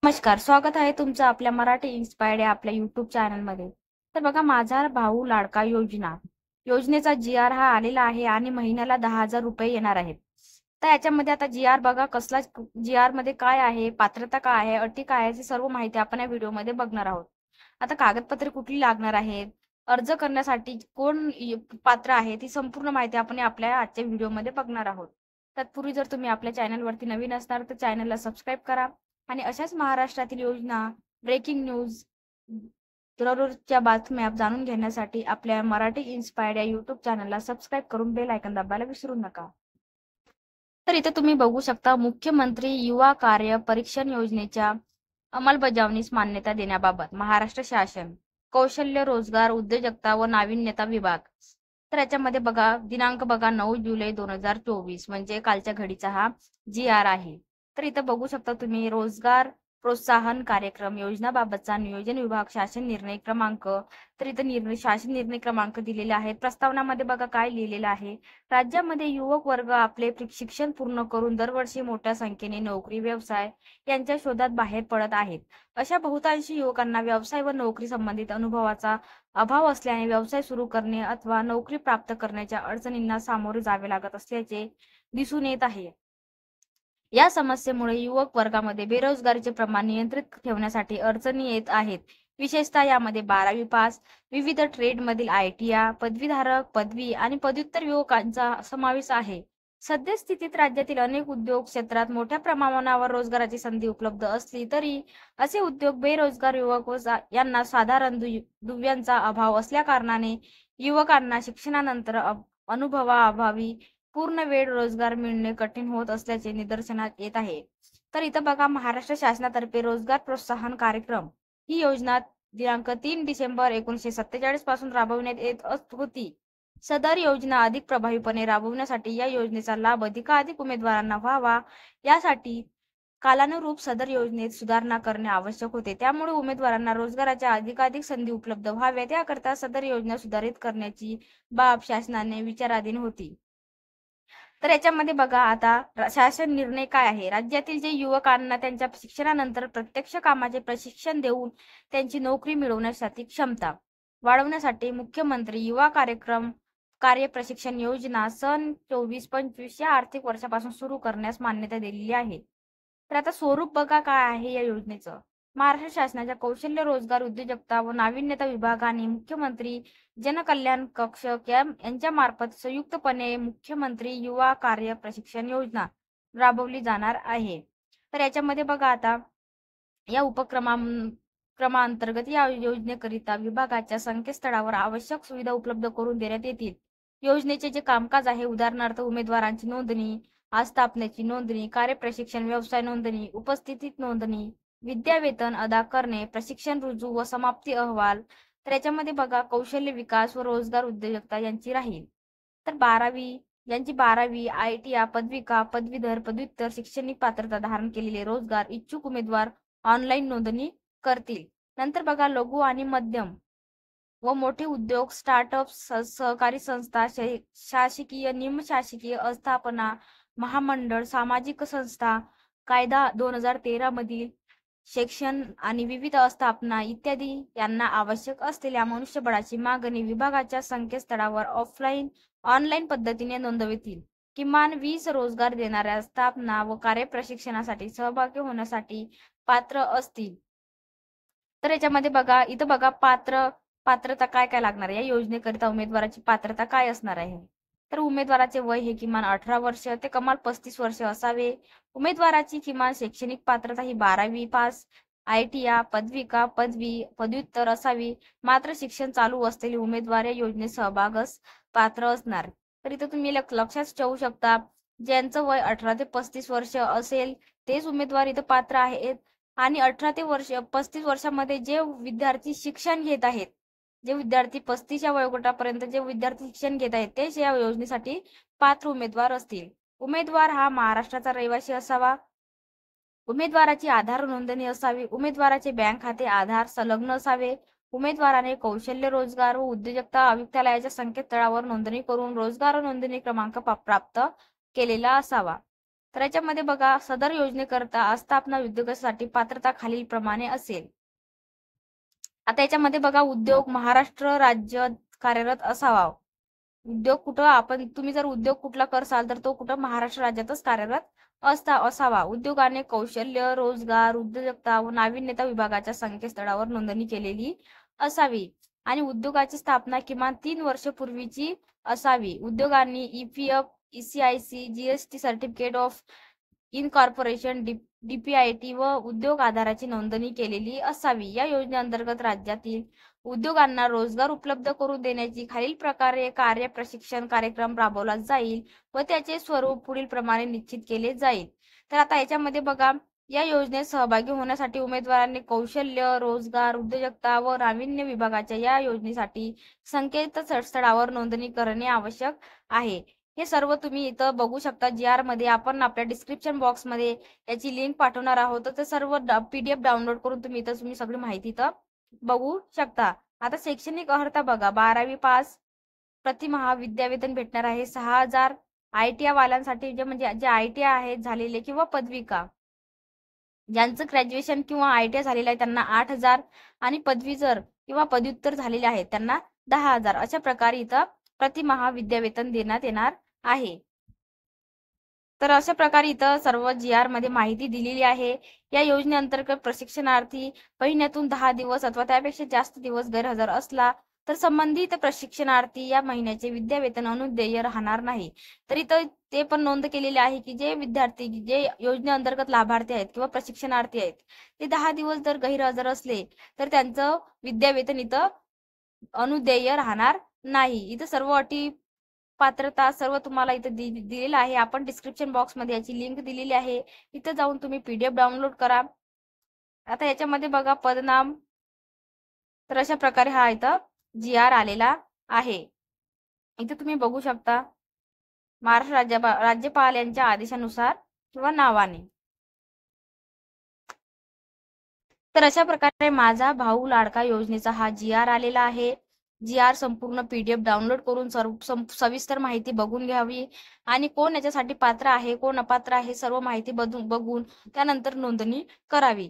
नमस्कार, स्वागत आहे तुमचं आपल्या मराठी इन्स्पायर्ड या आपल्या युट्यूब चॅनलमध्ये. तर बघा, माझा भाऊ लाडका योजनेचा जी आर हा आलेला आहे आणि महिन्याला 10,000 रुपये येणार आहेत. तर याच्यामध्ये आता जी आर बघा, कसला जी आर मध्ये काय आहे, पात्रता काय आहे, अटी काय आहे, ही सर्व माहिती आपण या व्हिडिओमध्ये बघणार आहोत. आता कागदपत्रे कुठली लागणार आहेत, अर्ज करण्यासाठी कोण पात्र आहे, ती संपूर्ण माहिती आपण आपल्या आजच्या व्हिडिओमध्ये बघणार आहोत. तत्पूर्वी जर तुम्ही आपल्या चॅनलवरती नवीन असणार तर चॅनलला सबस्क्राईब करा आणि अशाच महाराष्ट्रातील योजना, ब्रेकिंग न्यूज, दररोजच्या बातम्या जाणून घेण्यासाठी आपल्या मराठी इन्स्पायर्ड या युट्यूब चॅनलला सबस्क्राईब करून बेल आयकॉन दाबायला विसरू नका. तर इथे तुम्ही बघू शकता, मुख्यमंत्री युवा कार्य परीक्षण योजनेच्या अंमलबजावणीस मान्यता देण्याबाबत महाराष्ट्र शासन कौशल्य रोजगार उद्योजकता व नाविन्यता विभाग. तर याच्यामध्ये बघा, दिनांक बघा 9 जुलै 2024 म्हणजे कालच्या घडीचा हा जी आर आहे. तर इथं बघू शकता तुम्ही, रोजगार प्रोत्साहन कार्यक्रम योजनाबाबतचा नियोजन विभाग शासन निर्णय क्रमांक. तर इथं शासन निर्णय क्रमांक दिलेले आहेत. प्रस्तावनामध्ये बघा काय लिहिलेलं आहे. राज्यामध्ये युवक वर्ग आपले शिक्षण पूर्ण करून दरवर्षी मोठ्या संख्येने नोकरी व्यवसाय यांच्या शोधात बाहेर पडत आहेत. अशा बहुतांशी युवकांना व्यवसाय व नोकरी संबंधित अनुभवाचा अभाव असल्याने व्यवसाय सुरू करणे अथवा नोकरी प्राप्त करण्याच्या अडचणींना सामोरे जावे लागत असल्याचे दिसून येत आहे. या समस्येमुळे युवक वर्गामध्ये बेरोजगारीचे प्रमाण नियंत्रित ठेवण्यासाठी अडचणी येत आहेत. विशेषतः यामध्ये 12वी पास, विविध ट्रेडमधील ITI पदवीधारक, पदवी आणि पदव्युत्तर युवकांचा समावेश आहे. सद्यस्थितीत राज्यातील अनेक उद्योग क्षेत्रात मोठ्या प्रमाणावर रोजगाराची संधी उपलब्ध असली तरी असे उद्योग बेरोजगार युवक यांना साधारण दुव्यांचा अभाव असल्याकारणाने युवकांना शिक्षणानंतर अनुभवाअभावी पूर्ण वेळ रोजगार मिळणे कठीण होत असल्याचे निदर्शनास येत आहे. तर इथं बघा, महाराष्ट्र शासनातर्फे रोजगार प्रोत्साहन कार्यक्रम ही योजना दिनांक 3 डिसेंबर 1947 पासून राबवण्यात येत होती. सदर योजना अधिक प्रभावीपणे राबवण्यासाठी या योजनेचा लाभ अधिकाधिक उमेदवारांना व्हावा यासाठी कालानुरूप सदर योजनेत सुधारणा करणे आवश्यक होते. त्यामुळे उमेदवारांना रोजगाराच्या अधिकाधिक संधी उपलब्ध व्हाव्यात याकरता सदर योजना सुधारित करण्याची बाब शासनाने विचाराधीन होती. तर याच्यामध्ये बघा, आता शासन निर्णय काय आहे. राज्यातील जे युवकांना त्यांच्या शिक्षणानंतर प्रत्यक्ष कामाचे प्रशिक्षण देऊन त्यांची नोकरी मिळवण्यासाठी क्षमता वाढवण्यासाठी मुख्यमंत्री युवा कार्य प्रशिक्षण योजना सन 24-25 या आर्थिक वर्षापासून सुरू करण्यास मान्यता दिलेली आहे. तर आता स्वरूप बघा काय आहे या योजनेचं. महाराष्ट्र शासनाच्या कौशल्य रोजगार उद्योजकता व नाविन्यता विभागाने मुख्यमंत्री जनकल्याण कक्ष यांच्या मार्फत संयुक्तपणे मुख्यमंत्री युवा कार्य प्रशिक्षण योजना राबवली जाणार आहे. तर याच्यामध्ये बघा, आता या क्रमांतर्गत या योजनेकरिता विभागाच्या संकेतस्थळावर आवश्यक सुविधा उपलब्ध करून देण्यात येतील. योजनेचे जे कामकाज आहे, उदाहरणार्थ उमेदवारांची नोंदणी, आस्थापनेची नोंदणी, कार्यप्रशिक्षण व्यवसाय नोंदणी, उपस्थितीत नोंदणी, विद्यावेतन अदा करणे, प्रशिक्षण रुजू व समाप्ती अहवाल. तर याच्यामध्ये बघा, कौशल्य विकास व रोजगार उद्योजकता यांची राहील. तर ज्यांची 12वी ITI पदविका पदवीधर पदव्युत्तर शैक्षणिक पात्रता धारण केलेले रोजगार इच्छुक उमेदवार ऑनलाईन नोंदणी करतील. नंतर बघा, लघु आणि मध्यम व मोठे उद्योग, स्टार्टअप, सहकारी संस्था, शासकीय निमशासकीय आस्थापना, महामंडळ, सामाजिक संस्था, कायदा 2013 मधील शिक्षण आणि विविध आस्थापना इत्यादी यांना आवश्यक असलेल्या मनुष्यबळाची मागणी विभागाच्या संकेतस्थळावर ऑनलाईन पद्धतीने नोंदवितील. किमान 20 रोजगार देणाऱ्या स्थापना व कार्यप्रशिक्षणासाठी सहभागी होण्यासाठी पात्र असतील. तर याच्यामध्ये बघा, इथं बघा, पात्रता काय काय लागणार आहे. या योजनेकरिता उमेदवाराची पात्रता काय असणार आहे. तर उमेदवाराचे वय हे किमान 18 वर्ष ते कमाल 35 वर्ष असावे. उमेदवाराची किमान शैक्षणिक पात्रता ही 12वी पास, ITI पदविका पदव्युत्तर असावी. मात्र शिक्षण चालू असलेले उमेदवार या योजनेत सहभागास पात्र असणार. तर इथं तुम्ही लक्षात ठेवू शकता, ज्यांचं वय 18 ते 35 वर्ष असेल तेच उमेदवार इथं पात्र आहेत. आणि 18 ते 35 वर्षामध्ये जे विद्यार्थी शिक्षण घेत आहेत, जे विद्यार्थी 35 या वयोगटापर्यंत जे विद्यार्थी शिक्षण घेत आहेत तेच या योजनेसाठी पात्र उमेदवार असतील. उमेदवार हा महाराष्ट्राचा रहिवासी असावा. उमेदवाराची आधार नोंदणी असावी. उमेदवाराचे बँक खाते आधार संलग्न असावे. उमेदवाराने कौशल्य रोजगार व उद्योजकता आयुक्तालयाच्या संकेतस्थळावर नोंदणी करून रोजगार नोंदणी क्रमांक प्राप्त केलेला असावा. तर याच्यामध्ये बघा, सदर योजनेकरता आस्थापना उद्योगासाठी पात्रता खालील प्रमाणे असेल. आता याच्यामध्ये बघा, उद्योग महाराष्ट्र राज्यात कार्यरत असावा. उद्योग कुठं आपण, तुम्ही जर उद्योग कुठला करसाल तर तो कुठं महाराष्ट्र राज्यातच कार्यरत असावा. उद्योगाने कौशल्य, रोजगार, उद्योजकता व नाविन्यता विभागाच्या संकेतस्थळावर नोंदणी केलेली असावी आणि उद्योगाची स्थापना किमान 3 वर्षपूर्वीची असावी. उद्योगांनी EPF, ECIC, GST certificate of incorporation, DPIT व उद्योग आधाराची नोंदणी केलेली असावी. या योजनेअंतर्गत राज्यातील उद्योगांना रोजगार उपलब्ध करून देण्याची खालील प्रकारे कार्य प्रशिक्षण कार्यक्रम राबवला जाईल व त्याचे स्वरूप पुढील प्रमाणे निश्चित केले जाईल. तर आता याच्यामध्ये बघा, या योजनेत सहभागी होण्यासाठी उमेदवारांनी कौशल्य, रोजगार, उद्योजकता व नाविन्य विभागाच्या या योजनेसाठी संकेतस्थळावर नोंदणी करणे आवश्यक आहे. हे सर्व तुम्ही इथं बघू शकता. GR मध्ये आपण आपल्या डिस्क्रिप्शन बॉक्स मध्ये याची लिंक पाठवणार आहोत. तर ते सर्व PDF डाउनलोड करून तुम्ही इथं सगळी माहिती इथं बघू शकता. आता शैक्षणिक अर्हता बघा, 12वी पास, प्रति महाविद्यावेतन भेटणार आहे 6,000. ITI वाल्यांसाठी जे ITI आहेत झालेले किंवा पदविका, ज्यांचं ग्रॅज्युएशन किंवा ITI झालेलं आहे त्यांना 8,000 आणि पदवीधर किंवा पदव्युत्तर झालेले आहेत त्यांना 10,000. अशा प्रकारे इथं प्रति महाविद्यावेतन देण्यात येणार आहे. तर अशा प्रकारे इथं सर्व GR मध्ये माहिती दिलेली आहे. या योजनेअंतर्गत प्रशिक्षणार्थी महिन्यातून 10 दिवस अथवा त्यापेक्षा जास्त दिवस गैरहजर असला तर संबंधित प्रशिक्षणार्थी या महिन्याचे विद्यावेतन अनुदेय राहणार नाही. तर इथं ते पण नोंद केलेले आहे की जे विद्यार्थी जे योजनेअंतर्गत लाभार्थी आहेत किंवा प्रशिक्षणार्थी आहेत ते 10 दिवस जर गैरहजर असले तर त्यांचं विद्यावेतन इथं अनुदेय राहणार नाही. इथं सर्व अटी, पात्रता सर्व तुम्हाला इथं दिलेलं आहे. आपण डिस्क्रिप्शन बॉक्स मध्ये याची लिंक दिलेली आहे. इथं जाऊन तुम्ही PDF डाउनलोड करा. आता याच्यामध्ये बघा, पदनाम. तर अशा प्रकारे हा इथं GR आलेला आहे. इथे तुम्ही बघू शकता, महाराष्ट्र राज्यपाल यांच्या आदेशानुसार किंवा नावाने. तर अशा प्रकारे माझा भाऊ लाडका योजनेचा हा GR आलेला आहे. GR संपूर्ण PDF डाउनलोड करून सविस्तर माहिती बघून घ्यावी आणि कोण याच्यासाठी पात्र आहे, कोण अपात्र आहे, सर्व माहिती बघून त्यानंतर नोंदणी करावी.